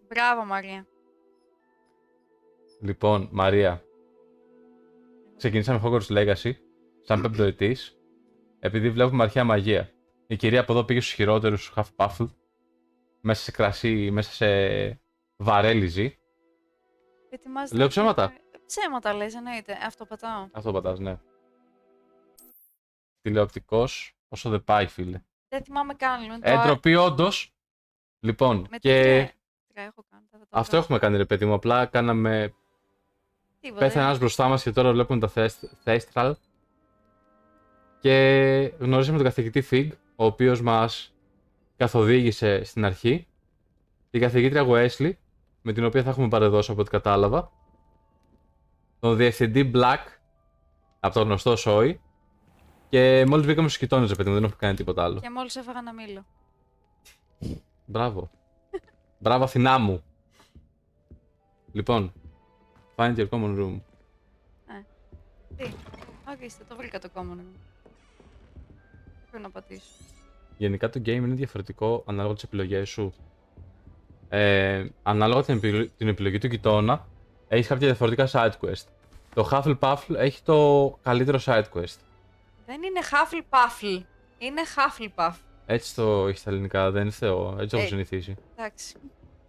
Μπράβο, Μαρία. Λοιπόν, Μαρία. Ξεκινήσαμε Hogwarts Legacy, σαν πεμπτοετής, επειδή βλέπουμε αρχαία μαγεία. Η κυρία από εδώ πήγε στους χειρότερους Hufflepuff, μέσα σε κρασί, μέσα σε βαρέλιζι. Ετοιμάζεται. Λέω ψέματα. Ψέματα λες, εννοείται. Αυτό πατάω. Αυτό πατάς, ναι. Τηλεοπτικός, όσο δεν πάει, φίλε. Δεν θυμάμαι καν. Εντροπή, όντως. Λοιπόν, με και έχω κάνει, αυτό έχουμε κάνει, ρε παιδί μου. Απλά κάναμε. Τίποτα. Πέθανε ένας μπροστά μας και τώρα βλέπουμε τα Thestral. Και γνωρίσαμε τον καθηγητή Fig, ο οποίος μας καθοδήγησε στην αρχή. Την καθηγήτρια Wesley, με την οποία θα έχουμε παρεδώσει από ό,τι κατάλαβα. Τον διευθυντή Black, από το γνωστό Σόι. Και μόλις μπήκαμε στους κοιτώνες, ρε παιδί μου, δεν έχουμε κάνει τίποτα άλλο. Και μόλις έφαγα ένα μήλο. Μπράβο. Μπράβο, Αθηνά μου. Λοιπόν, find your common room. Τι, ορίστε, το βρήκα το common room. Πρέπει να πατήσω. Γενικά το game είναι διαφορετικό ανάλογα τις επιλογές σου. Ανάλογα την επιλογή του γειτόνα, έχεις κάποια διαφορετικά side quest. Το Hufflepuff έχει το καλύτερο side quest. Δεν είναι Hufflepuff, είναι Hufflepuff. Έτσι το έχει στα ελληνικά, δεν είναι Θεό. Έτσι το έχω συνηθίσει. Εντάξει.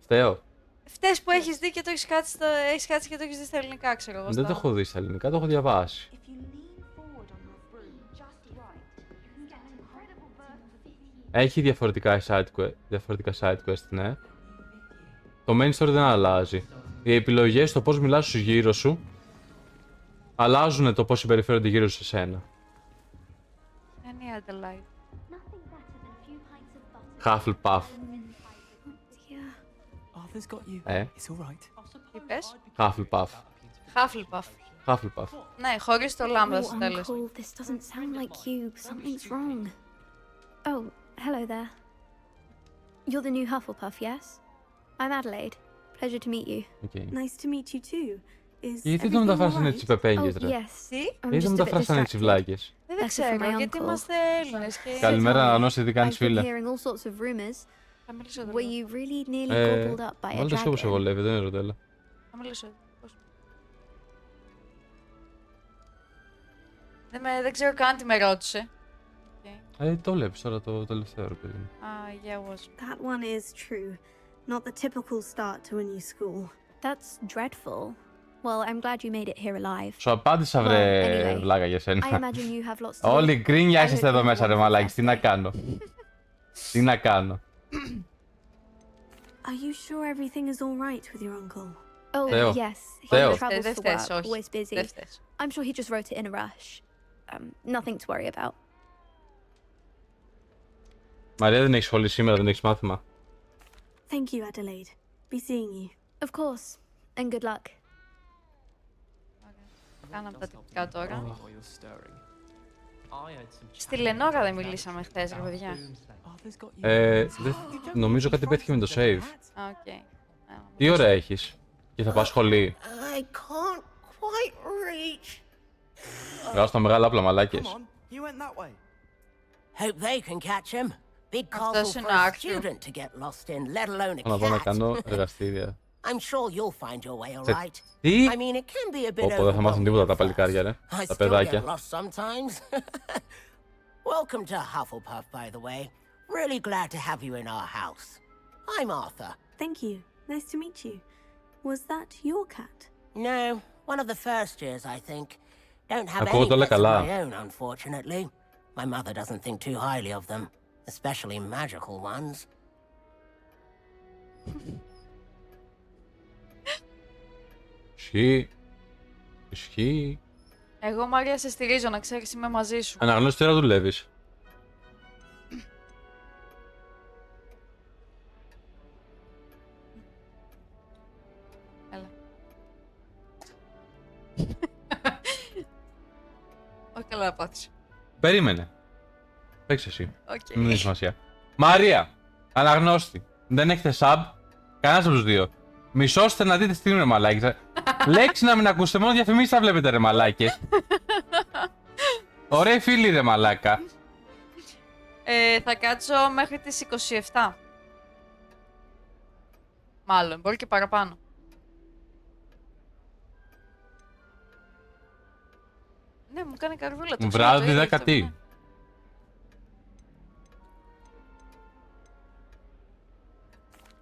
Θεό. Φταίς που έχεις δει και το έχεις κάτσει και το έχεις δει στα ελληνικά, ξέρω εγώ. Δεν το έχω δει στα ελληνικά, το έχω διαβάσει. Έχει διαφορετικά side quest, ναι. Το main story δεν αλλάζει. Οι επιλογές, το πώς μιλάς στους γύρω σου, αλλάζουν το πώς συμπεριφέρονται γύρω σε σένα. Είναι η Adelaide. Hufflepuff. Τι πες? Hufflepuff. Hufflepuff. Hufflepuff. Ναι, χωρίς το λάμπα στο Oh, τέλος. Uncle, this doesn't sound like you. Something's wrong. Oh, hello there. You're the new Hufflepuff, yes? I'm Adelaide. Pleasure to meet you. Okay. Nice to meet you too. Is Γιατί το everything μεταφράσανε alright? έτσι πεπέγγες, Oh, ρε. yes. Τι? I'm Γιατί το just a bit μεταφράσανε έτσι distracted. βλάκες. Δεν That's ξέρω, for my γιατί uncle. είμαστε Έλληνες και... Καλημέρα, Ανανώση, τι I've κάνεις, been φίλε. hearing all sorts of rumors. Θα μιλήσω Were εδώ. you really nearly gobbled up by a Βάλτε σκόπο σε dragon? βολεύει, δεν είναι ρωτέλα. Θα μιλήσω εδώ. Πώς? Δεν ξέρω καν τι με ρώτησε. Το βλέπεις τώρα το τελευταίο, ρε παιδί μου. Yeah, was. That one is true. Not the typical start to a new school. That's dreadful. Well, I'm glad you made it here alive. Σου απάντησα, Well, βρε anyway, βλάκα για I σένα. imagine you have lots to do. Όλοι γκρίνια I είσαστε hope εδώ you μέσα, have ρε a μαλάκες. Τι wonderful να day. κάνω. Τι να κάνω. Are you sure everything is all right with your uncle? Oh, Theo. yes. He Theo. travels Δεν for φταίς, work, όχι. always busy. Δεν φταίς. I'm sure he just wrote it in a rush. Nothing to worry about. Μαρία, δεν έχει σχολή σήμερα, δεν έχει μάθημα. Thank you, Adelaide. Be seeing you. Of course. And good luck. Κάναμε τα τυπικά τώρα. Στη Λενόρα δεν μιλήσαμε χθες, ρε παιδιά. Νομίζω κάτι πέτυχε με το save. Οκ. Τι ώρα έχεις και θα πας σχολή. I can't quite reach. Βγάζω τα μεγάλα όπλα, μαλάκες. Hope they can catch him. Big Αυτός castle είναι for a άξιο. student to get lost in, let alone a Θα πάω να cat. κάνω εργαστήρια. I'm sure you'll find your way all Σε- right. Τι? I mean, it can be a bit Πω, δεν θα μάθουν τίποτα τα overwhelming at παλικάρια, ρε. first. I Τα still get παιδάκια. lost sometimes. Welcome to Hufflepuff, by the way. Really glad to have you in our house. I'm Arthur. Thank you. Nice to meet you. Was that your cat? No, one of the first years, I think. Don't have Ακούω any όλα pets of καλά. my own, unfortunately. My mother doesn't think too highly of them, especially magical ones. Ισχύει. Ισχύει. Εγώ, Μαρία, σε στηρίζω, να ξέρεις, είμαι μαζί σου. Αναγνώριση, τι ώρα δουλεύεις. Έλα. Όχι, καλά να πάθεις. Περίμενε. Παίξε εσύ. Οκ. Μην έχει σημασία. Μαρία, αναγνώστη. Δεν έχετε sub. Κανένας από τους δύο. Μισώστε να δείτε τι είναι, ρε μαλάκες. Λέξη να μην ακούσετε, μόνο διαφημίσεις θα βλέπετε, ρε μαλάκες. Ωραία φίλοι, ρε μαλάκα. Θα κάτσω μέχρι τις 27. Μάλλον, μπορεί και παραπάνω. Ναι, μου κάνει καρβούλα το Βράδυ ξέρω, 10 τι. ναι.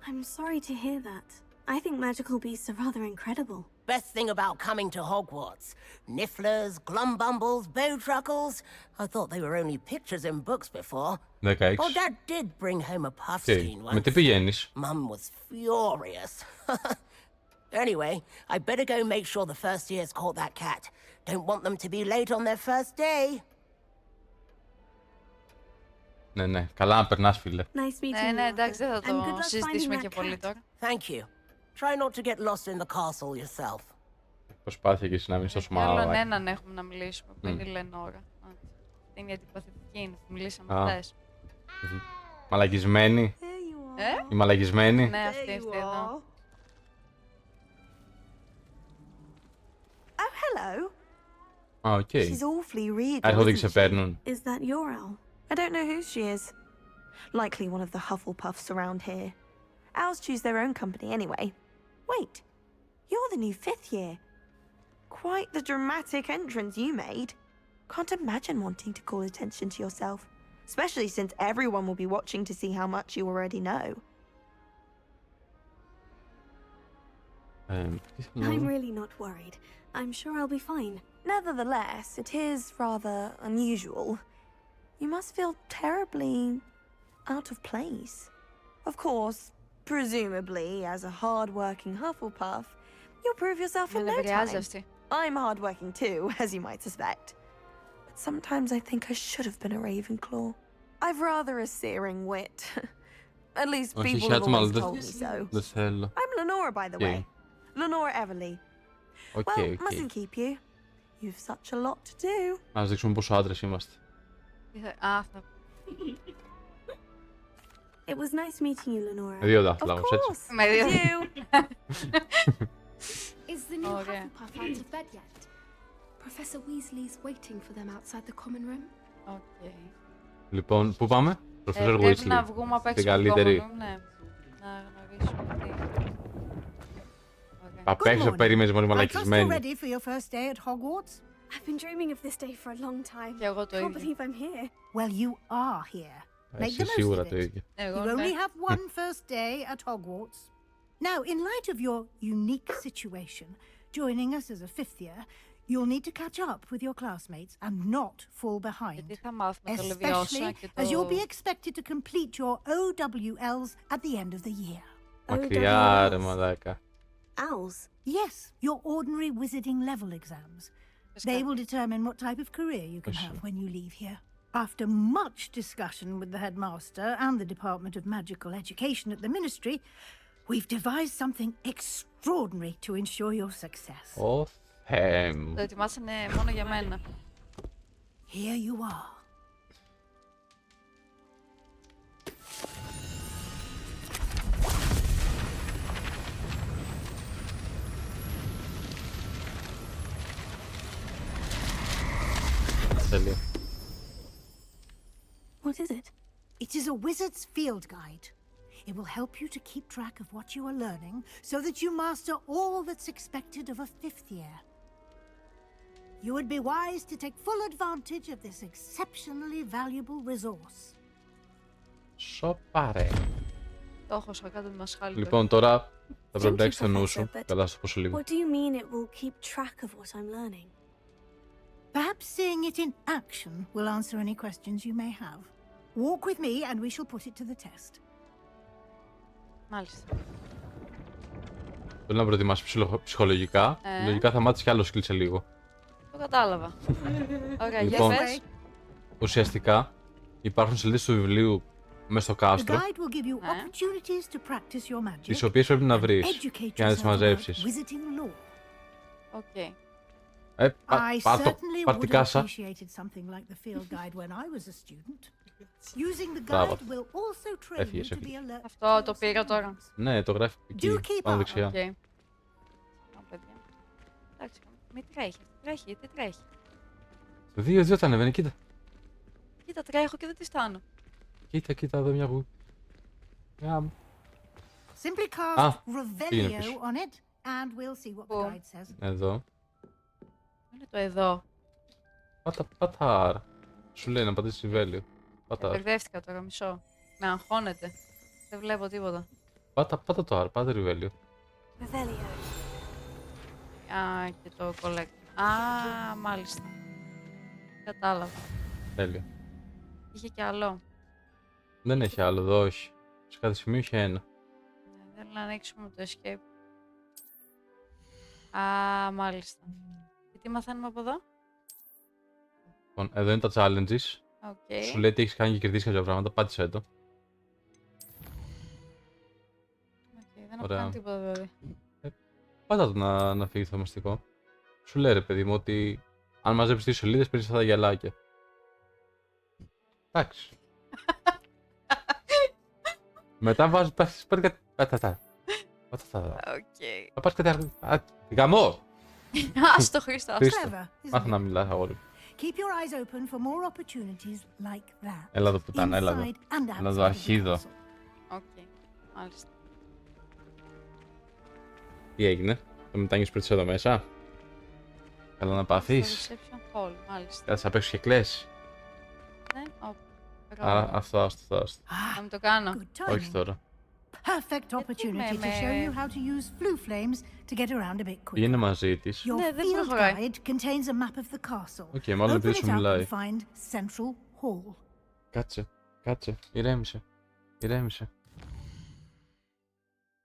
I'm sorry to hear that. I think magical beasts are rather incredible. Best thing about coming to Hogwarts. Nifflers, glumbumbles, bowtruckles. I thought they were only pictures in books before. 16. Well, Dad did bring home a Τι, puffskein με τι once. πηγαίνεις? Mum was furious. Anyway, I better go make sure the first years caught that cat. Don't want them to be late on their first day. Ναι, ναι. Καλά να περνάς, φίλε. Nice meeting Ναι, you. ναι, εντάξει, δεν Arthur. θα And good το luck συζητήσουμε finding και that πολύ cat. τώρα. Thank you. Try not to get lost in the castle yourself. Προσπάθεια και εσύ να μην στο Και άλλον σμάλα. έναν έχουμε να μιλήσουμε, που είναι η Λενόρα. Αυτή είναι η αντιπαθητική είναι που μιλήσαμε Α. χθες. Μαλακισμένη. There you are. Η μαλακισμένη. Ναι, αυτή εδώ. Oh, hello. Α, οκ. She's awfully regal. Έρχονται και isn't σε she? παίρνουν. Is that your owl? I don't know who she is. Likely one of the Hufflepuffs around here. Owls choose their own company anyway. Wait, you're the new 5th year. Quite the dramatic entrance you made. Can't imagine wanting to call attention to yourself, especially since everyone will be watching to see how much you already know. Τι θέλω να I'm δω. really not worried. I'm sure I'll be fine. Nevertheless, it is rather unusual. You must feel terribly out of place. Of course, presumably, as a hard-working Hufflepuff, you'll prove yourself Με in no νευριάζει time. αυτή. I'm hard-working too, as you might suspect. But sometimes I think I should have been a Ravenclaw. I've rather a searing wit. At least Όχι, people have χιάτς μάλλον always told me δεν so. δεν θέλω. I'm Lenora, by the Okay. way. Lenora Everly. Οκ, Well, οκ. mustn't keep you. You've such a lot to do. Ας δείξουμε πόσο άντρες είμαστε. Α, θα... It was nice meeting you, Lenora. Με δύο δάχτυλα Of όμως, έτσι. course. Με δύο. I do. Is the new Okay. Hufflepuff out of bed yet? Professor Weasley's waiting for them outside the common room. Οκ. Λοιπόν, πού πάμε? Προφέσορ Πρέπει να Weasley. βγούμε απ' Την έξω καλύτερη. από το common room, ναι. Να γνωρίσουμε τι. Ωραία. Απ' έξω περίμενες μόλις I trust you're μαλακισμένη. ready for your first day at Hogwarts? I've been dreaming of this day for a long time. Και εγώ το Can't ίδιο. believe I'm here. Well, you are here. Make Εσύ the most σίγουρα of το it. ίδιο. Εγώ You ναι. only have one first day at Hogwarts. Now, in light of your unique situation, joining us as a 5th year, you'll need to catch up with your classmates and not fall behind. Γιατί θα μάθουμε το Λεβιώσιο Especially και as you'll be το... expected to complete your OWLs at the end of the year. Μακριά ρε OWLs. μαλάκα. Owls. Yes, your ordinary wizarding level exams. They will determine what type of career you can have when you leave here. After much discussion with the headmaster and the Department of Magical Education at the Ministry, we've devised something extraordinary to ensure your success. Ω Θεέ μου. Το ετοιμάσανε μόνο για μένα. Here you are. Τέλεια. What is it? It is a wizard's field guide. It will help you to keep track of what you are learning so that you master all that's expected of a 5th year. You would be wise to take full advantage of this exceptionally valuable resource. Σοπαρέ. Το έχω στο κάτω του μασχάλου. Λοιπόν, τώρα θα πρέπει να Thank you, έχεις το νου Professor, σου. but Καλά, στο πόσο λίγο. What do you mean it will keep track of what I'm learning? Perhaps seeing it in action will answer any questions you may have. Walk with me and we shall put it to the test. Μάλιστα. Θέλω να προετοιμάσεις ψυχολογικά. Λογικά θα μάθεις κι άλλο skill σε λίγο. Το κατάλαβα. Ωραία, για Λοιπόν, πες. ουσιαστικά υπάρχουν σελίδες του βιβλίου μέσα στο The κάστρο, guide will give you opportunities to practice your magic. τις οποίες πρέπει να βρεις Educate και να τις yourself about μαζέψεις. wizarding lore. Οκ. I Πάρ' το, certainly πάρ' would την have κάσα. appreciated something like the field guide when I was a student. Using the Μπράβο. guide will also train you Έφυγες, to be έφυγες. alert. Αυτό το πήρα τώρα. Ναι, το γράφει εκεί, Do keep πάνω up. δεξιά. Οκ. Ωραία, παιδιά. Εντάξει, μην τρέχει. Τρέχει, τι τρέχει. 2-2 θα ανεβαίνει, κοίτα. Κοίτα, τρέχω και δεν τη στάνω. Κοίτα, κοίτα εδώ μια γου. Γεια μου. Simply cast Ah, Revelio πίσω. on it, and we'll see what the Cool. guide says. Εδώ. Είναι το εδώ. Πατάρα. Σου λέει να πατήσεις Ριβέλιο. Πατάρα. Μπερδεύτηκα τώρα, μισό. Με αγχώνεται. Δεν βλέπω τίποτα. Πάτα το R, πάτα Ριβέλιο. Revelio. Α, και το collect. Α, μάλιστα. Κατάλαβα. Τέλεια. Είχε και άλλο. Δεν έχει άλλο εδώ, όχι. Σε κάθε σημείο είχε ένα. Θέλω να ανοίξουμε το escape. Α, μάλιστα. Και τι μαθαίνουμε από εδώ? Λοιπόν, εδώ είναι τα challenges. Οκ. Σου λέει τι έχεις κάνει και κερδίσει κάποια πράγματα. Πάτησε το. Δεν έχω Ωραία. κάνει τίποτα δηλαδή. Πάτα το να φύγει το θαυμαστικό. Σου λέει ρε παιδί μου ότι αν μαζέψεις 2 σελίδες παίρνεις αυτά τα γυαλάκια. Εντάξει. Μετά βάζεις πάρει κάτι. Οκ. Θα πάρεις κάτι. Γαμό! Ας το Χρήστο, ας το. Χρήστο. Clever, isn't Μάθω it? να μιλάς αγόρι. Keep your eyes open for more opportunities like that. Έλα εδώ πουτάνα, έλα εδώ. Inside and Έλα εδώ outside of the αρχίδο. castle. Οκ. Μάλιστα. Τι έγινε, το μετάνιωσες πριν εδώ μέσα. Καλά να πάθεις. Στο reception hall, μάλιστα. Κάτσε απ' έξω και κλαις. Ναι, Α, αυτό, άστο. να Ah, μην το κάνω. good Όχι timing. τώρα. Perfect opportunity to show you how to use flue flames to get around a bit quicker. Πήγαινε μαζί της. Your Ναι, δεν field προχωράει. guide contains a map of the castle. Οκ, μάλλον Open επειδή it σου up μιλάει. and find Central Hall. Κάτσε. Ηρέμησε.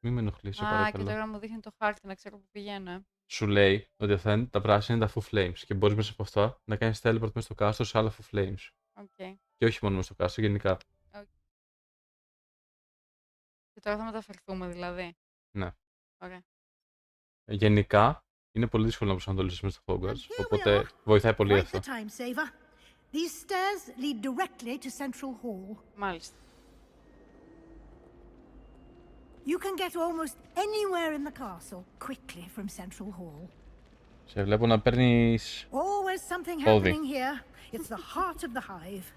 Μη με ενοχλείς, σε Α, και παρακαλώ. τώρα μου δείχνει το χάρτη να ξέρω που πηγαίνω. Σου λέει ότι αυτά είναι τα πράσινα είναι τα full flames και μπορείς μέσα από αυτά να κάνεις teleport μέσα στο κάστρο σε άλλα full flames. Οκ. Και όχι μόνο μέσα στο κάστρο, γενικά. Και τώρα θα μεταφερθούμε δηλαδή. Ναι. Ωραία. Γενικά είναι πολύ δύσκολο να προσανατολίσεις μέσα στο Hogwarts, And here we οπότε are. βοηθάει πολύ Quite αυτό. the time saver. These stairs lead directly to Central Hall. Μάλιστα. You can get almost anywhere in the castle quickly from Central Hall. Σε βλέπω να παίρνεις... Always something Podi. happening here. It's the heart of the hive,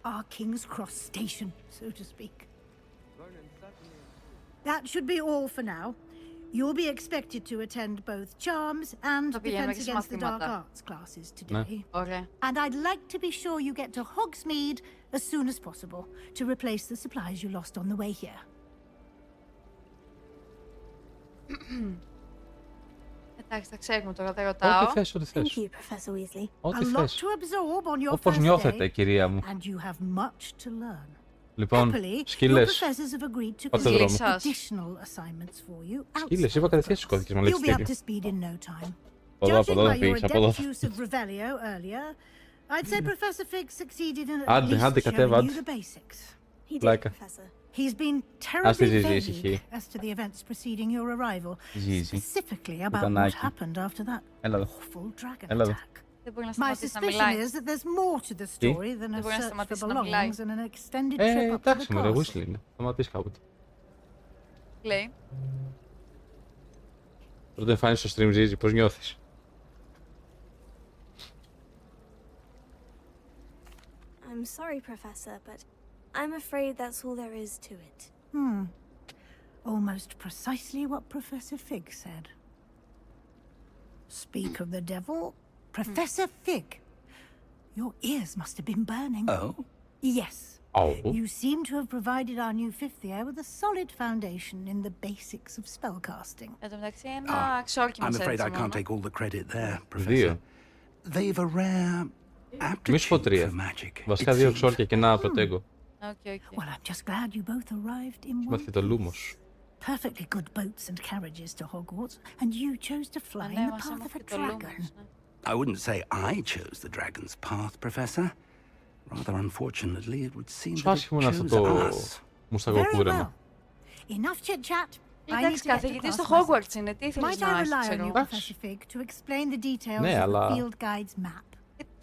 our King's Cross station, so to speak. That should be all for now. You'll be expected to attend both charms and Θα πηγαίνουμε defense και σε against the dark μαθήματα. arts classes today. Ωραία. And I'd like to be sure you get to Hogsmeade as soon as possible to replace the supplies you lost on the way here. Εντάξει, τα ξέρουμε τώρα, δεν ρωτάω. Ό,τι θες, ό,τι Thank θες. you, Professor Weasley. Ό,τι A lot θες. to absorb on your Όπως first νιώθετε, day, κυρία μου. and you have much to learn. Λοιπόν, Happily, your σκύλες. professors have agreed to Πάτε complete δρόμο. Σας. additional assignments for you. Σκύλες, είπα outside κατευθείαν class. στους κώδικες, μου You'll λέξεις be up τέτοιο. to speed in no time. Από εδώ Judging θα by your φύγεις, από εδώ adept θα... use of Revelio earlier, I'd say Professor Fig succeeded in at Άντε, least άντε, showing κατέβα, you άντε. the basics. He did, Πλάκα. Professor. He's been Ας τη terribly ζήσει vague ησυχή. as to the events preceding your arrival, Ζήσει. specifically about what Πουτανάκι. happened after that Έλα εδώ. awful dragon Έλα εδώ. attack. Δεν μπορεί να My σταματήσει να suspicion μιλάει. is that there's more to the Τι? story than a Δεν μπορεί να search for σταματήσει να μιλάει. belongings and an extended trip up to the Εντάξει, μωρέ, castle. Weasley είναι. Σταματήσει κάποτε. Λέει. Πρώτα εμφάνιση στο stream, Ζήζη, πώς νιώθεις. I'm sorry, Professor, but I'm afraid that's all there is to it. Almost precisely what Professor Fig said. Speak of the devil, Professor Fig. Your ears must have been burning. Oh? Yes. Oh. You seem to have provided our new fifth year with a solid foundation in the basics of spellcasting. Εν τω μεταξύ ένα ξόρκι I'm μας afraid έδειξε I can't μόνο. take all the credit there, Professor. Δύο. They've a rare Μη σου πω aptitude for τρία. magic. Βασικά it δύο seems. ξόρκια και ένα προτέγκο. Οκ, οκ. Well, I'm just glad you both arrived in Μάθηκε one το piece. λούμος. Perfectly good boats and carriages to Hogwarts, and you chose to fly Ναι, in the μας path of έμαθε a και το Λούμος, dragon. ναι. I wouldn't say I chose the dragon's path, Professor. Rather unfortunately, it would seem Σου that it άσχημο είναι αυτό chose το us. μουστακοκούρεμα. Well, enough chit chat. I need Εντάξει, to get to καθηγητής στο class myself. Hogwarts είναι. Τι θέλεις Might να I έχεις, rely on ξέρω. you, Εντάξει. Professor Fig, to explain the details Ναι, of the αλλά- field guide's map?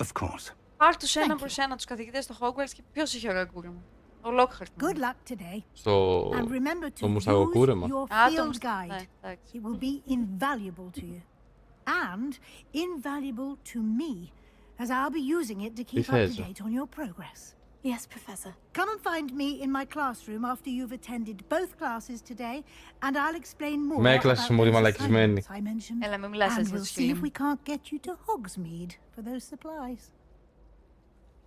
Of course. Πάρ' τους ένα Thank you. προς ένα τους καθηγητές στο Hogwarts και ποιος είχε ωραίο κούρεμα. Ο Lockhart. Good luck today, Στο... and remember to το use μουστακοκούρεμα. your Α, το field μουσ- guide. Ναι, εντάξει. It will be invaluable to you, and invaluable to me, as I'll be using it to keep up to θες? date on your progress. Yes, Professor. Come and find me in my classroom after you've attended both classes today, and I'll explain more Με about έκλασες μωρή those μαλακισμένη. assignments I mentioned. Έλα, μην μιλάς And έτσι, we'll έτσι, see φίλη if μου. we can't get you to Hogsmeade for those supplies.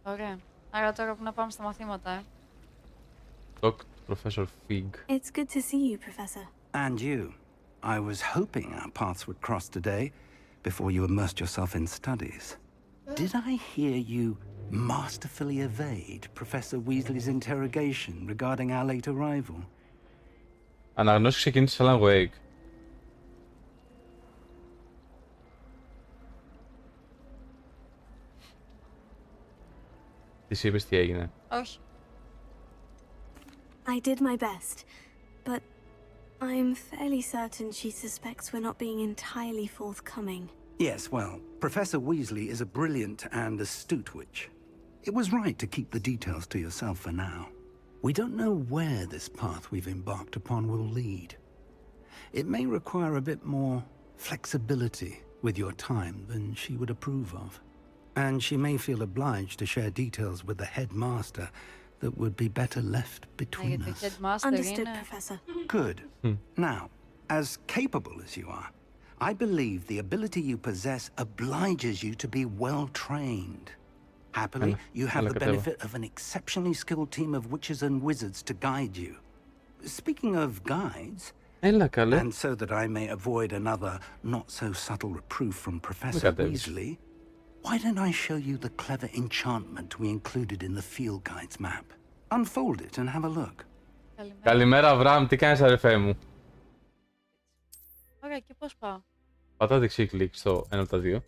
Ωραία. Άρα τώρα που να πάμε στα μαθήματα, Talk to Professor Fig. It's good to see you, Professor. And you. I was hoping our paths would cross today before you immersed yourself in studies. Did I hear you masterfully evade Professor Weasley's interrogation regarding our late arrival? Αναγνώσεις ξεκίνησε Alan Wake. Της είπες τι έγινε? όχι. I did my best, but I'm fairly certain she suspects we're not being entirely forthcoming. Yes, well, Professor Weasley is a brilliant and astute witch. It was right to keep the details to yourself for now. We don't know where this path we've embarked upon will lead. It may require a bit more flexibility with your time than she would approve of. And she may feel obliged to share details with the headmaster that would be better left between Γιατί us. headmaster Understood, είναι... Professor. Good. Now, as capable as you are, I believe the ability you possess obliges you to be well trained. Happily, you have the benefit of an exceptionally skilled team of witches and wizards to guide you. Speaking of guides, Έλα καλέ. and so that I may avoid another not-so-subtle reproof from Professor κατέβεις. Weasley, why don't I show you the clever enchantment we included in the field guide's map? Unfold it and have a look. Καλημέρα. Καλημέρα Αβραάμ, τι κάνεις αδερφέ μου? Ωραία, και πώς πάω? Πατά δεξί κλικ στο ένα από τα δύο.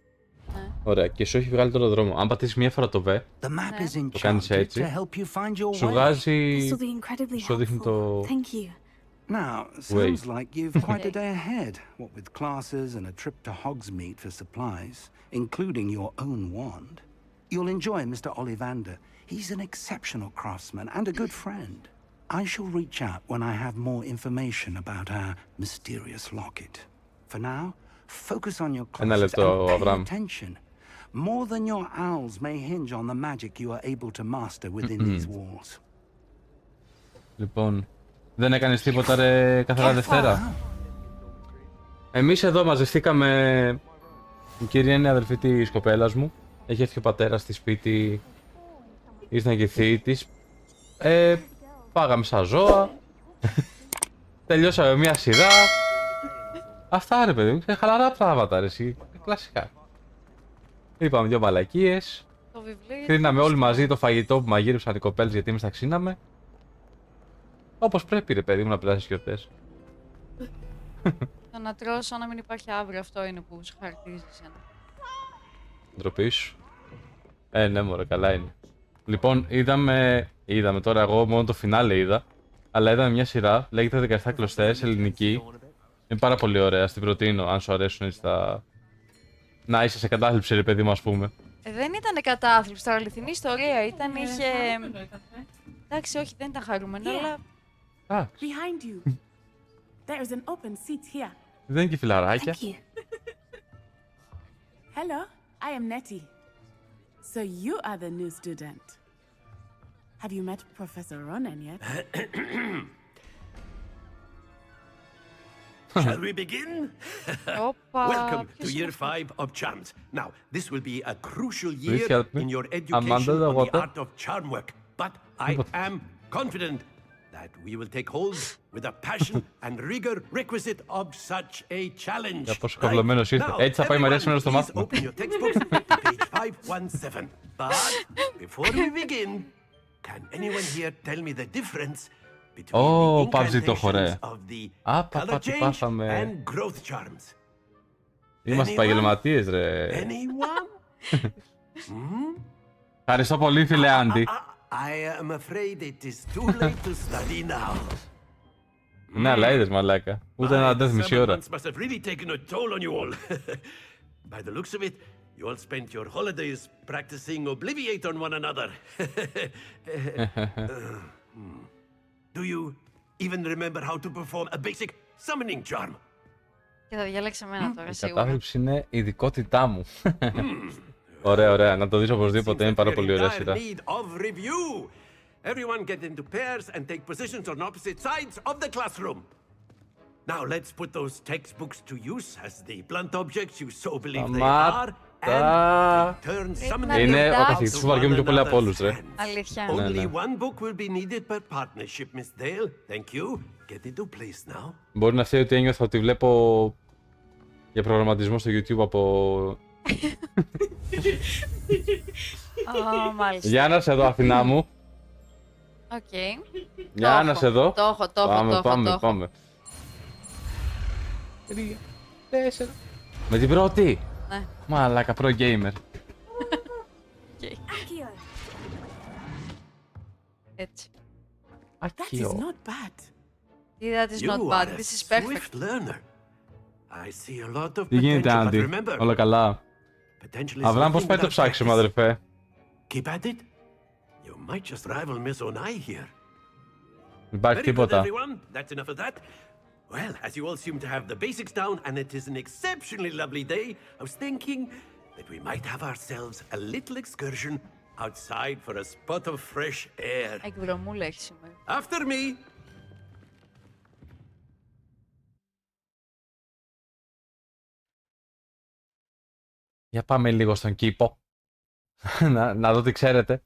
Ναι. Ωραία, και σου έχει βγάλει τώρα δρόμο. Αν πατήσεις μία φορά το V, The map is το κάνεις enchanted έτσι, to help you find your σου way. βγάζει... This will be incredibly σου δείχνει helpful. το... Thank you. Now, sounds like you've quite a day ahead, what with classes and a trip to Hogsmeade for supplies, including your own wand. You'll enjoy Mr. Ollivander. He's an exceptional craftsman and a good friend. I shall reach out when I have more information about our mysterious locket. For now, focus on your classes λεπτό, and pay Αβραάμ. attention. More than your owls may hinge on the magic you are able to master within these walls. Λοιπόν, δεν έκανες τίποτα ρε καθαρά Δευτέρα? Εμείς εδώ μαζευτήκαμε... Η κυρία είναι αδελφή της κοπέλας μου. Έχει έρθει ο πατέρας στη σπίτι. Ήρθαν και οι θείοι της. Φάγαμε σαν ζώα. Τελειώσαμε μια σειρά. Αυτά ρε παιδί μου, χαλαρά πράγματα ρε εσύ. Κλασικά. Είπαμε δυο μαλακίες. Το βιβλίο... Κρίναμε όλοι μαζί το φαγητό που μαγείρεψαν οι κοπέλες γιατί εμείς τα ξύναμε. Όπως πρέπει ρε παιδί μου να περάσεις γιορτές. Το να τρως σαν να μην υπάρχει αύριο, αυτό είναι που σου χαρακτηρίζει εσένα. Ντροπή σου. Ναι μωρέ, καλά είναι. Λοιπόν, είδαμε τώρα, εγώ μόνο το φινάλε είδα. Αλλά είδαμε μια σειρά, λέγεται 17 κλωστές, ελληνική. Είναι πάρα πολύ ωραία, στην προτείνω, αν σου αρέσουν έτσι τα... Να είσαι σε κατάθλιψη ρε παιδί μου, ας πούμε. Δεν ήταν κατάθλιψη, τώρα αληθινή ιστορία ήταν, είχε... Εντάξει, όχι, δεν ήταν χαρούμενο, αλλά... Α, Behind you. There's an open seat here. δεν είναι και φιλαράκια. Thank you. Hello, I am Nettie. So you are the new student. Have you met Professor Ronan yet? Shall we begin? Όπα, Welcome to ποιος year είναι αυτός? 5 of charms. Now, this will be a crucial Please year help me. in your Amanda education the on the water. art of charm work. But I am confident that we will take hold with the passion and rigor requisite of such a challenge. Για πόσο κολλημένος ήρθε. Now, Έτσι θα πάει η Μαρία σήμερα στο everyone, please μάθημα. open your textbooks to page 517. But before we begin, can anyone here tell me the difference between Ω, the Παύση το έχω, ρε. incantations of the Α, color τι change πάθαμε. and growth charms? Είμαστε επαγγελματίες ρε. Anyone? Ευχαριστώ πολύ φίλε Άντι. I am afraid it is too late to study now. Ναι, αλλά είδες μαλάκα. Ούτε ένα αντέθ μισή ώρα. Months must have really taken a toll on you all. By the looks of it, you all spent your holidays practicing Obliviate on one another. Do you even remember how to perform a basic summoning charm? Και θα διαλέξει εμένα τώρα, Η σίγουρα. κατάθλιψη είναι ειδικότητά μου. Ωραία, ωραία. Να το δεις οπωσδήποτε. Είναι πάρα πολύ ωραία σειρά. Everyone get into pairs and take positions on opposite sides of the classroom. Now let's put those textbooks to use as the blunt objects you so believe they are. Είναι ο καθηγητής που βαριόμουν πιο πολύ από όλους, ρε. Αλήθεια. Only one book will be needed per partnership, Miss Dale. Thank you. Get into place now. Μπορεί να φταίει ότι ένιωθα ότι βλέπω για προγραμματισμό στο YouTube από... Μάλιστα. Για να σε δω, Αθηνά μου. Οκ. Για να σε δω. Το έχω. Πάμε. 3, 4. Με την πρώτη. Ναι. Μαλάκα, pro gamer. Έτσι. That is Ακείο. not bad. That is not bad. This is perfect. Τι γίνεται, Άντι? Όλα καλά? Αβράμ, πώς πάει το ψάξιμο, αδερφέ? Keep at it. You might just rival Miss Onai here. Δεν υπάρχει Very good, τίποτα. everyone. That's enough of that. Well, as you all seem to have the basics down, and it is an exceptionally lovely day, I was thinking that we might have ourselves a little excursion outside for a spot of fresh air. Εκδρομούλα έχει σήμερα. After me. Για πάμε λίγο στον κήπο. να δω τι ξέρετε.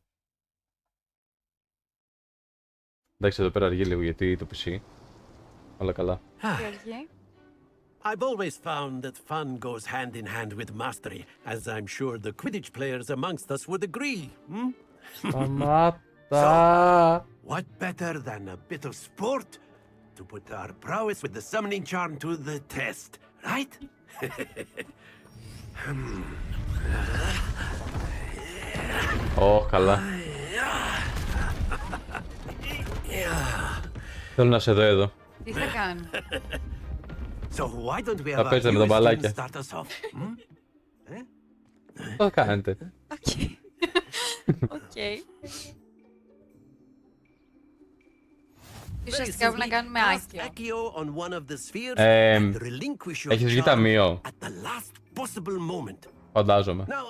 Εντάξει, εδώ πέρα αργεί λίγο γιατί το PC. Όλα καλά. Τι αργεί? I've always found that fun goes hand in hand with mastery, as I'm sure the Quidditch players amongst us would agree. Hmm? Σταμάτα! What better than a bit of sport to put our prowess with the summoning charm to the test, right? Ω, καλά. Θέλω να σε δω εδώ. Τι θα κάνει? So why don't we Θα have our παίζετε με τα newest student μπαλάκια. start us off? Hmm? Τι θα κάνετε? Οκ. Ουσιαστικά πρέπει να κάνουμε άκιο. Έχεις βγει ταμείο? Φαντάζομαι. Now,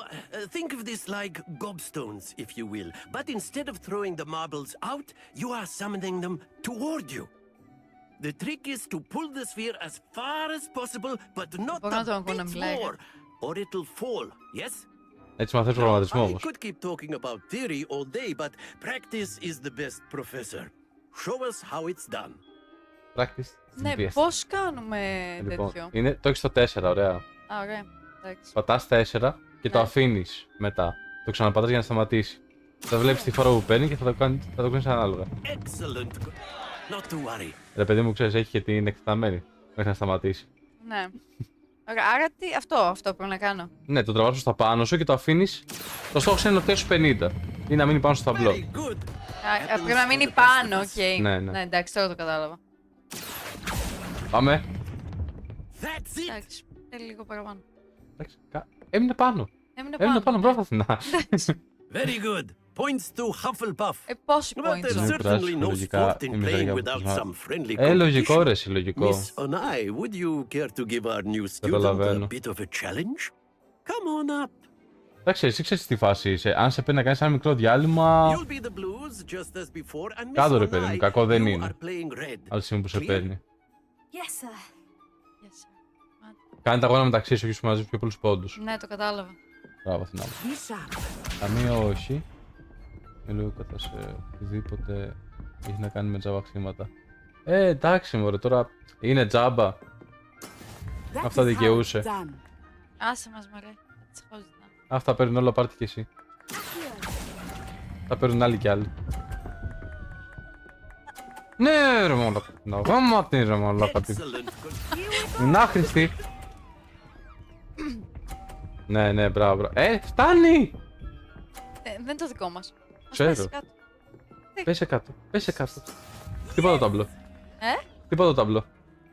think of this like gobstones, if you will. But instead of throwing the marbles out, you are summoning them toward you. The trick is to pull the sphere as far as possible, but not the big floor, or it'll fall, yes? Έτσι μαθαίνεις προγραμματισμό I όμως. could keep talking about theory all day, but practice is the best professor. Show us how it's done. Practice. Ναι, πώς κάνουμε Λοιπόν, τέτοιο? το έχεις στο 4, ωραία. Α, ωραία. Εντάξει. Πατάς 4 και το αφήνεις μετά. Το ξαναπατάς για να σταματήσει. Θα βλέπεις τη φορά που παίρνει και θα το κάνεις ανάλογα. Excellent. Not to worry. Ρε παιδί μου, ξέρεις, έχει και την εκτεταμένη μέχρι να σταματήσει. Ναι. Ωραία, άρα τι, αυτό πρέπει να κάνω. Ναι, το τραβάς στα πάνω σου και το αφήνεις. Το στόχος είναι να το 50 ή να μείνει πάνω στο ταμπλό. Πρέπει να μείνει πάνω, οκ. Ναι. Εντάξει, τώρα το κατάλαβα. Πάμε. Εντάξει, θέλει λίγο παραπάνω. Έμεινε πάνω. Έμεινε πάνω, μπράβο Αθηνά. Very good. Points to Hufflepuff. Πόσοι But points? there's certainly no sport in playing without some friendly Λογικό ρε, competition. λογικό. Miss Onai, would you care to give our new student a bit of a challenge? Come on up. Εντάξει, εσύ ξέρεις τι φάση είσαι. Αν σε παίρνει να κάνεις ένα μικρό διάλειμμα... You'll be the blues just as before, and Miss Κάτω ρε παιδί μου, κακό δεν you είναι. are playing red. Άλλη στιγμή που σε παίρνει. Yes, sir. Κάνει τα αγώνα μεταξύ σου και σου μαζεύει πιο πολλούς πόντους. Ναι, το κατάλαβα. Μπράβο Αθηνά μου. Ταμείο όχι. Λέω κατά σε οτιδήποτε έχει να κάνει με τζάμπα χρήματα. Εντάξει μωρέ, τώρα είναι τζάμπα. Αυτά δικαιούσε. Άσε μας μωρέ. Έτσι χώζεται. Αυτά παίρνουν όλα, πάρτε κι εσύ. Τα παίρνουν άλλοι κι άλλοι. Ναι ρε μαλάκα. Να γάμα την ρε μαλάκα. Να χρηστή. Ναι, μπράβο. Φτάνει! Δεν είναι το δικό μας. Ξέρω. Πέσε κάτω. Τίποτα το ταμπλό. Τίποτα το ταμπλό.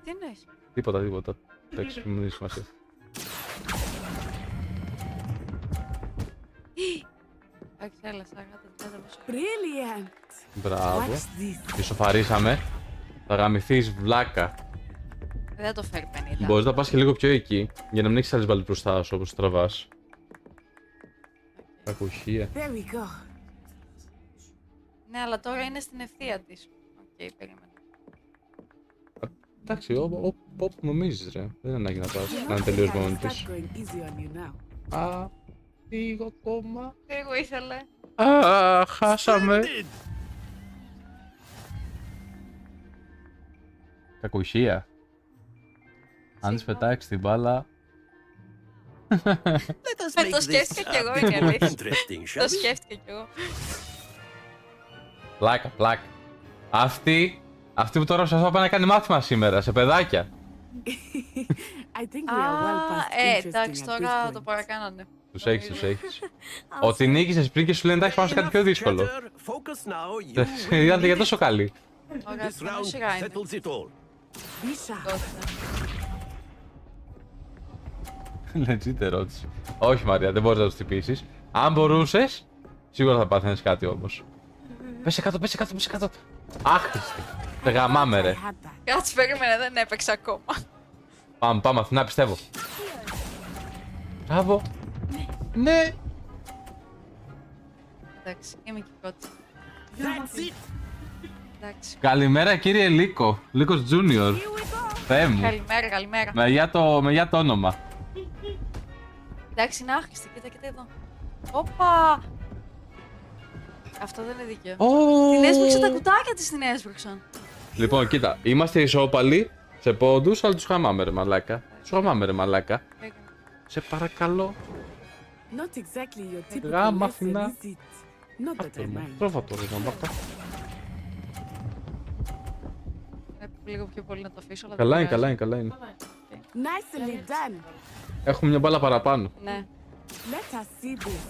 Τι εννοείς? Τίποτα. Εντάξει, μου δίνει σημασία. Όχι, έλα, αγάπη. Brilliant. Μπράβο. Ισοφαρίσαμε. Θα γαμηθείς βλάκα. Δεν το φέρει 50. Μπορείς να πας και λίγο πιο εκεί, για να μην έχεις άλλες μπάλες μπροστά σου όπως τραβάς. Κακουχία. There we go. Ναι, αλλά τώρα είναι στην ευθεία της. Οκ, περίμενε. Εντάξει, όπου νομίζεις ρε. Δεν είναι ανάγκη να πας. Να είναι τελείως μόνη της. Start going easy on you now. Α, λίγο ακόμα. Εγώ ήθελε. Α, χάσαμε. Splendid! Κακουχία. Αν της πετάξει την μπάλα. Let us make Το this σκέφτηκα κι a εγώ, bit είναι more αλήθεια. interesting, shall Το we? σκέφτηκα κι εγώ. Πλάκα. Αυτή που τώρα προσπαθώ να πάει να κάνει μάθημα σήμερα, σε παιδάκια. I think we are well past interesting Εντάξει, at τώρα this το point. παρακάνανε. Τους έχεις. Ότι νίκησες πριν και σου λένε εντάξει πάμε σε κάτι πιο δύσκολο. Chatter, focus now, you will Είδατε για need τόσο καλή. Ωραία, This πάνω round σειρά είναι. settles it all. Be sharp. Τότε. Legit ερώτηση. Όχι Μαρία, δεν μπορείς να τους χτυπήσεις. Αν μπορούσες, σίγουρα θα πάθαινες κάτι όμως. Πέσε κάτω. Άχρηστη. Τε γαμάμε ρε. I had that. Κάτσε, περίμενε, δεν έπαιξα ακόμα. Πάμε Αθηνά, πιστεύω. Μπράβο. Ναι. Εντάξει, είμαι και πρώτη. That's it! Εντάξει. Καλημέρα κύριε Λίκο. Λίκος Junior. Θεέ μου. Καλημέρα. Με για το όνομα. Εντάξει, είναι άχρηστη, κοίτα εδώ. Όπα! Αυτό δεν είναι δίκαιο. Την έσπρωξαν τα κουτάκια της, την έσπρωξαν. Λοιπόν, κοίτα, είμαστε ισόπαλοι σε πόντους, αλλά τους χαμάμε ρε μαλάκα. Σε παρακαλώ. Not exactly your typical Γάμα, lesson, Αθηνά. is it? Not that I mind. Τρώβα το ρε μαλάκα. Λίγο πιο πολύ να το αφήσω, αλλά Καλά δεν είναι, πειράζει. Nicely done. Έχουμε μια μπάλα παραπάνω. Ναι. Let us see this.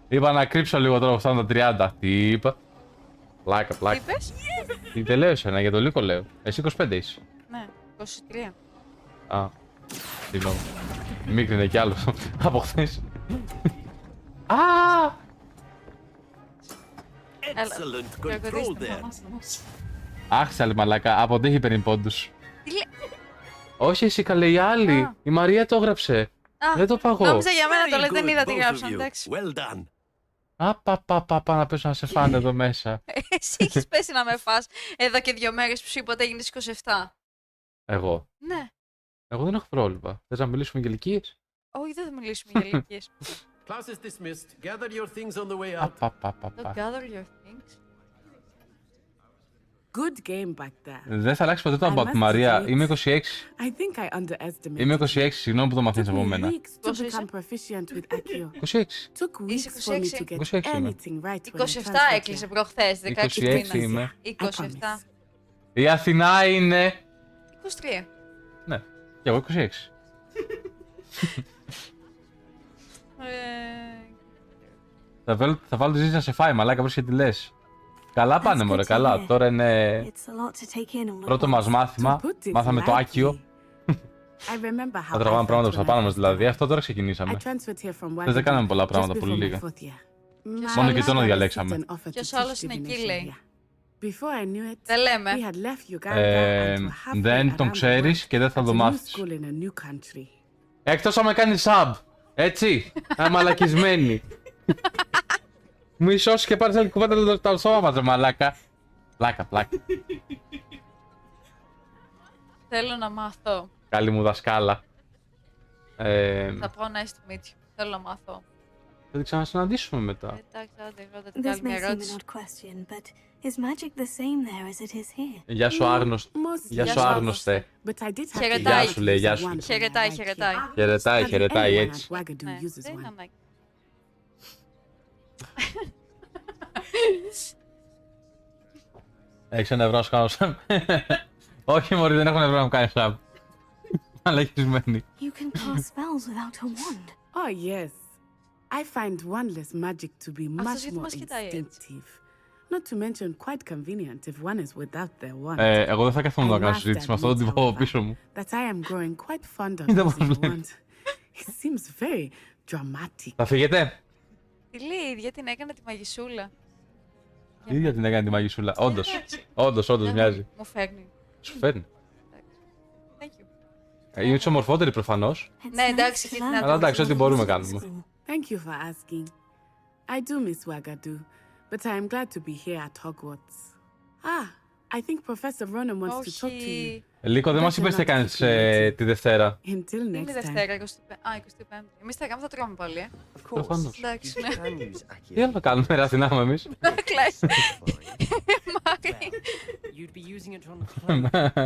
Είπα να κρύψω λίγο τώρα που φτάνω τα 30. Τι είπα. Τι Πλάκα. είπες? Τι τελείωσε ένα, για το Λίκο λέω. Εσύ 25 είσαι. Ναι, 23. Α, συγγνώμη. Μίκρινε κι άλλο από χθες. Α! Excellent control there. Άχισα άλλη μαλάκα, από τι έχει παίρνει πόντους. Τι λέει? Όχι εσύ καλέ, η άλλη. Α. Η Μαρία το έγραψε. Α, Δεν το παγώ. νόμιζα για μένα το Very λέει, δεν good, είδα τι both of γράψαν, you. εντάξει. Well done. Να πέσω να σε φάνε εδώ μέσα. Εσύ έχεις πέσει να με φας εδώ και 2 μέρες που σου είπα ότι έγινες 27. Εγώ. Ναι. Εγώ δεν έχω πρόβλημα. Θες να μιλήσουμε για ηλικίες? Όχι, δεν θα μιλήσουμε για ηλικίες. Class is dismissed. Gather your things on the way out. Don't gather your things. Good game back there. Δεν θα αλλάξει ποτέ το I από τη must Μαρία. admit, Είμαι 26. I think I underestimated. Είμαι 26, συγγνώμη που το μαθαίνεις Took από me μένα. weeks to Πόσο είσαι? become proficient with Accio. 26. Took Είσαι weeks for me 26? to get 26 είμαι. anything right when I 27 transferred έκλεισε here. προχθές, 16 26 μήνες. είμαι. 27. Η Αθηνά είναι... 23. Ναι, και εγώ 26. Θα βάλω τη ζήτηση να σε φάει, μαλάκα, βρες και τι λες. Καλά πάνε, μωρέ, καλά. Τώρα είναι It's a lot to take in all at πρώτο once. μας To μάθημα. put it Μάθαμε το lightly, Άκιο. I remember how Θα I τραβάμε felt πράγματα προς when τα I πάνω μας first δηλαδή. arrived. Αυτό τώρα I ξεκινήσαμε. transferred here from Δεν κάναμε πολλά Wagadan πράγματα, just πολύ before my λίγα. fourth year. Μόνο My και το father διαλέξαμε. received an offer to Ποιος teach άλλος είναι εκεί, divination λέει. here. Before I knew it, Δεν λέμε. we had left Uganda and were halfway Δεν τον around the ξέρεις world και δεν θα at το a new μάθεις. school in a new country. Εκτός αν με κάνει sub. Έτσι. Αμαλακισμένη. Μη σώσεις και πάρεις άλλη κουβέντα το σώμα μας, ρε μαλάκα. Πλάκα. Θέλω να μάθω. Καλή μου δασκάλα. Θα πω nice to meet you. Θέλω να μάθω. Θα την ξανασυναντήσουμε μετά. Εντάξει, άντε, ρώτα την This άλλη may μια seem an ερώτηση. odd question, but is magic the same there as it is here? Γεια σου άγνωστη. Mostly, Γεια σου σου άγνωστε. but I did have to Χαιρετάει. learn Γεια σου, to λέει, use γεια a σου. wand when I Χαιρετάει, arrived χαιρετάει. here. Χαιρετάει, Hardly χαιρετάει anyone έτσι. at Wagadu Ναι, uses δεν one. είναι ανάγκη. Έχεις ένα ευρώ να σου κάνω sub. Όχι μωρή, δεν έχω ένα ευρώ να μου κάνει sub. Μαλακισμένη. You can cast spells without a wand. Oh yes. I find wandless magic to be much γιατί more μας κοιτάει έτσι. instinctive. Not to mention quite convenient if one is without their wand. Εγώ δεν θα καθόμουν να I κάνω must συζήτηση με αυτό τον admit, τύπο however, πίσω μου. that I am growing quite fond of Είδα using πώς a βλέπει. wand. It seems very dramatic. Θα φύγετε. Τι λέει η ίδια την έκανε τη μαγισούλα. Η ίδια την έκανε τη μαγισούλα. Όντως μοιάζει. Μου φέρνει. Σου φέρνει. Thank you. Είναι εξομορφότερη προφανώς. Ναι, εντάξει, είναι Αλλά εντάξει, ό,τι μπορούμε κάνουμε. Thank you for asking. I do miss Wagadu, but I am glad to be here at Hogwarts. Ah, I think Professor Ronan wants to talk to you. Όχι. Λίκο, δεν μας είπες τι κάνεις τη Δευτέρα. Until Είναι next time. Δευτέρα, 25η. Εμείς θα κάνουμε, θα τρώμε πάλι, Προφανώς. Εντάξει, ναι. Τι άλλο θα κάνουμε, ρε, να είμαι εμείς. Κλαις.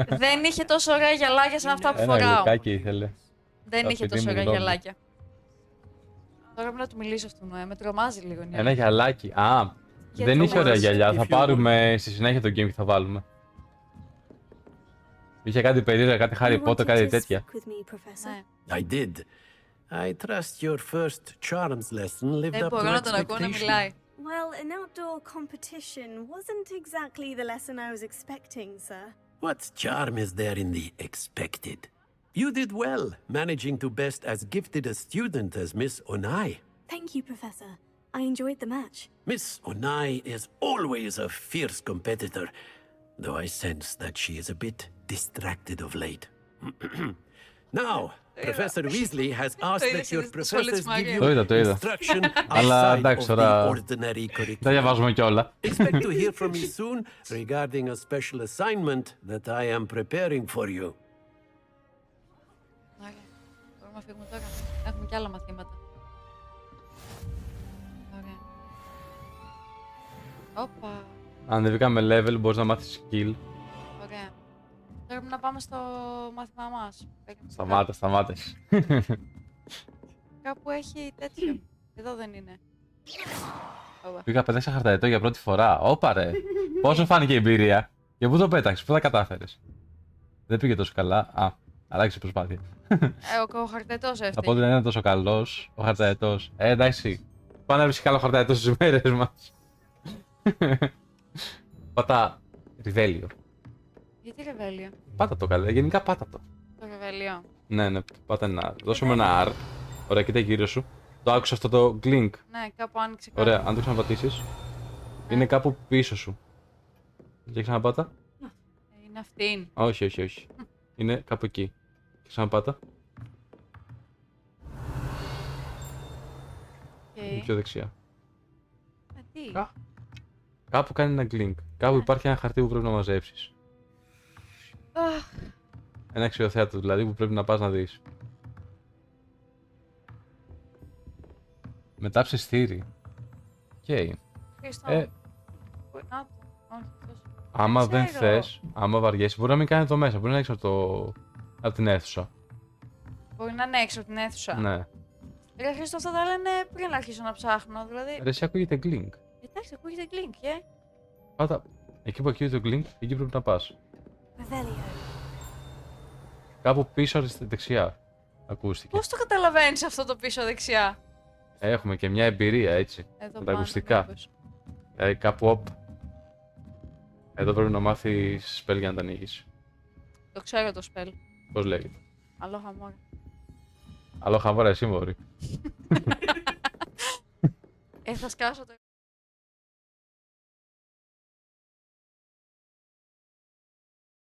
Δεν είχε τόσο ωραία γυαλάκια σαν αυτά που Ένα φοράω. γλυκάκι ήθελε. Δεν είχε τόσο ωραία μιλώνει. γυαλάκια. Τώρα πρέπει να του μιλήσω αυτού, με τρομάζει λίγο. Ένα γυαλάκι. Α, δεν είχε ωραία γυαλιά. Θα πάρουμε στη συνέχεια το game και θα βάλουμε. Είχε κάτι περίεργα, κάτι Harry Potter, κάτι τέτοια. Ναι. I did. I trust your first charms lesson lived Δεν up μπορώ to να τον ακούω να expectation. μιλάει. Well, an outdoor competition wasn't exactly the lesson I was expecting, sir. What charm is there in the expected? You did well, managing to best as gifted a student as Miss Onai. Thank you, Professor. I enjoyed the match. Miss Onai is always a fierce competitor, though I sense that she is a bit distracted of late. Now, Professor Weasley has asked that your professors give you Το είδα. instruction Αλλά outside εντάξει, of the τώρα ordinary τα curriculum. διαβάζουμε κιόλα. Expect to hear from me soon regarding a special assignment that I am preparing for you. Ωραία. Μπορούμε να φύγουμε τώρα. Έχουμε και άλλα μαθήματα. Ωραία. Όπα. Ανεβήκαμε level, μπορείς να μάθεις skill. Ωραία. Τώρα πρέπει να πάμε στο μάθημά μας. Σταμάτες. Κάπου έχει τέτοιο. Εδώ δεν είναι. Όπα. Πήγα πέταξα χαρταετό για πρώτη φορά. Όπα ρε. Πόσο φάνηκε η εμπειρία. Και πού το πέταξες, πού τα κατάφερες. Δεν πήγε τόσο καλά. Α, αλλάξει προσπάθεια. Ο χαρτετός έφτιαξε. Από ό,τι δεν είναι τόσο καλός ο χαρταετός. Εντάξει. Πάνε να βρεις καλό χαρταετό στις μέρες μας. Πάτα Ριβέλιο. Γιατί ρεβέλιο. Πάτα το καλά, γενικά πάτα το. Το ρεβέλιο. Ναι, πάτα ένα. Δώσουμε ένα R. Ωραία, κοίτα γύρω σου. Το άκουσα αυτό το glink. Ναι, κάπου άνοιξε κάτι. Ωραία, αν το ξαναπατήσεις. Είναι κάπου πίσω σου. Και ξαναπάτα. Είναι αυτήν. Όχι. Είναι κάπου εκεί. Και ξαναπάτα. Okay. Πιο δεξιά. Τι. Κάπου κάνει ένα glink. Κάπου υπάρχει ένα χαρτί που πρέπει να μαζέψεις. Ένα αξιοθέατο δηλαδή που πρέπει να πας να δεις. Μετά ψιστήρι. Οκ. Άμα δεν θες, άμα βαριέσαι, μπορεί να μην κάνει εδώ μέσα. Μπορεί να είναι έξω από την αίθουσα. Μπορεί να είναι έξω από την αίθουσα. Ναι. Ρε Χρήστο, αυτά τα λένε πριν να αρχίσω να ψάχνω. Δηλαδή. Ρε, εσύ ακούγεται glink. Εντάξει, ακούγεται glink, Πάτα. Εκεί που ακούγεται το glink, εκεί πρέπει να πας. Κάπου πίσω δεξιά. Ακούστηκε. Πώς το καταλαβαίνεις αυτό το πίσω δεξιά. Έχουμε και μια εμπειρία έτσι. Εδώ με τα ακουστικά. Δηλαδή κάπου οπ. Εδώ πρέπει να μάθεις spell για να τα ανοίγεις. Το ξέρω το spell. Πώς λέγεται. Αλόχα μόρα. Αλόχα μόρα, εσύ μόρι. Θα σκάσω το.